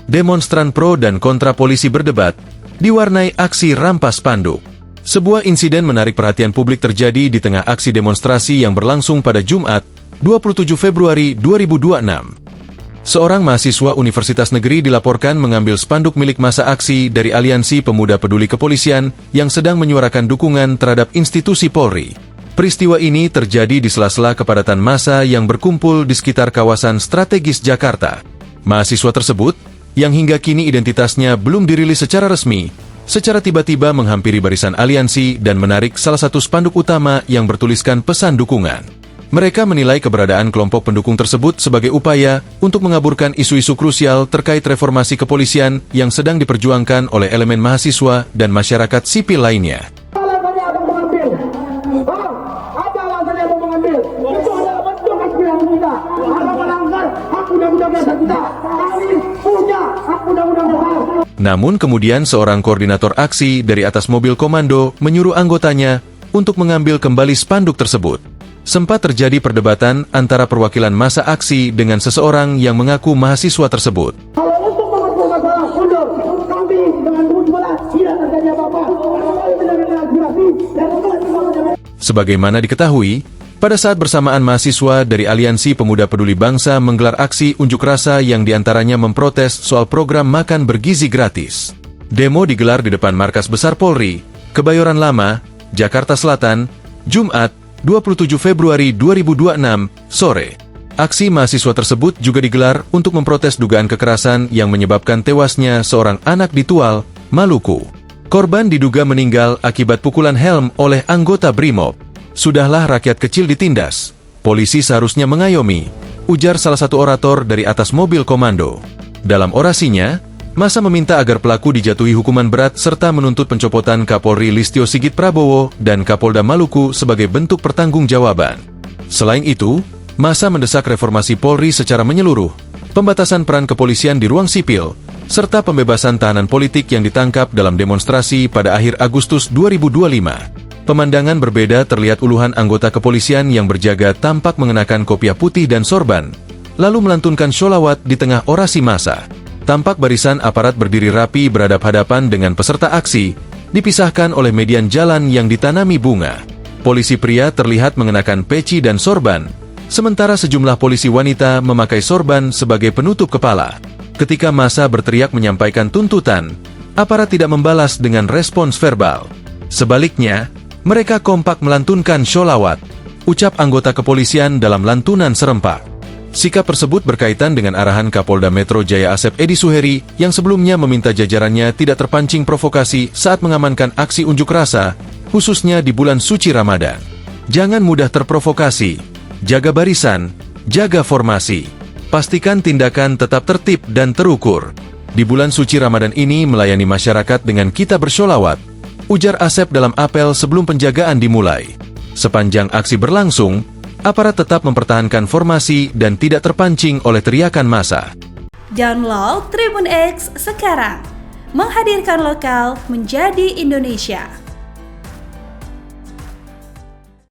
Demonstran pro dan kontra polisi berdebat, diwarnai aksi rampas spanduk. Sebuah insiden menarik perhatian publik terjadi di tengah aksi demonstrasi yang berlangsung pada Jumat, 27 Februari 2026. Seorang mahasiswa Universitas Negeri dilaporkan mengambil spanduk milik massa aksi dari Aliansi Pemuda Peduli Kepolisian yang sedang menyuarakan dukungan terhadap institusi Polri. Peristiwa ini terjadi di sela-sela kepadatan massa yang berkumpul di sekitar kawasan strategis Jakarta. Mahasiswa tersebut, yang hingga kini identitasnya belum dirilis secara resmi, secara tiba-tiba menghampiri barisan aliansi dan menarik salah satu spanduk utama yang bertuliskan pesan dukungan. Mereka menilai keberadaan kelompok pendukung tersebut sebagai upaya untuk mengaburkan isu-isu krusial terkait reformasi kepolisian yang sedang diperjuangkan oleh elemen mahasiswa dan masyarakat sipil lainnya. Namun kemudian seorang koordinator aksi dari atas mobil komando menyuruh anggotanya untuk mengambil kembali spanduk tersebut. Sempat terjadi perdebatan antara perwakilan massa aksi dengan seseorang yang mengaku mahasiswa tersebut. Sebagaimana diketahui, pada saat bersamaan mahasiswa dari Aliansi Pemuda Peduli Bangsa menggelar aksi unjuk rasa yang diantaranya memprotes soal program makan bergizi gratis. Demo digelar di depan Markas Besar Polri, Kebayoran Lama, Jakarta Selatan, Jumat, 27 Februari 2026, sore. Aksi mahasiswa tersebut juga digelar untuk memprotes dugaan kekerasan yang menyebabkan tewasnya seorang anak di Tual, Maluku. Korban diduga meninggal akibat pukulan helm oleh anggota Brimob. Sudahlah rakyat kecil ditindas, polisi seharusnya mengayomi, ujar salah satu orator dari atas mobil komando. Dalam orasinya, massa meminta agar pelaku dijatuhi hukuman berat serta menuntut pencopotan Kapolri Listio Sigit Prabowo dan Kapolda Maluku sebagai bentuk pertanggungjawaban. Selain itu, massa mendesak reformasi Polri secara menyeluruh, pembatasan peran kepolisian di ruang sipil, serta pembebasan tahanan politik yang ditangkap dalam demonstrasi pada akhir Agustus 2025. Pemandangan berbeda terlihat uluhan anggota kepolisian yang berjaga tampak mengenakan kopiah putih dan sorban, lalu melantunkan sholawat di tengah orasi massa. Tampak barisan aparat berdiri rapi berhadap-hadapan dengan peserta aksi, dipisahkan oleh median jalan yang ditanami bunga. Polisi pria terlihat mengenakan peci dan sorban, sementara sejumlah polisi wanita memakai sorban sebagai penutup kepala. Ketika massa berteriak menyampaikan tuntutan, aparat tidak membalas dengan respons verbal. Sebaliknya, mereka kompak melantunkan sholawat, ucap anggota kepolisian dalam lantunan serempak. Sikap tersebut berkaitan dengan arahan Kapolda Metro Jaya Asep Edi Suheri yang sebelumnya meminta jajarannya tidak terpancing provokasi saat mengamankan aksi unjuk rasa, khususnya di bulan suci Ramadan. Jangan mudah terprovokasi, jaga barisan, jaga formasi, pastikan tindakan tetap tertib dan terukur. Di bulan suci Ramadan ini melayani masyarakat dengan kita bersholawat, ujar Asep dalam apel sebelum penjagaan dimulai. Sepanjang aksi berlangsung, aparat tetap mempertahankan formasi dan tidak terpancing oleh teriakan massa. Download Tribun X sekarang, menghadirkan lokal menjadi Indonesia.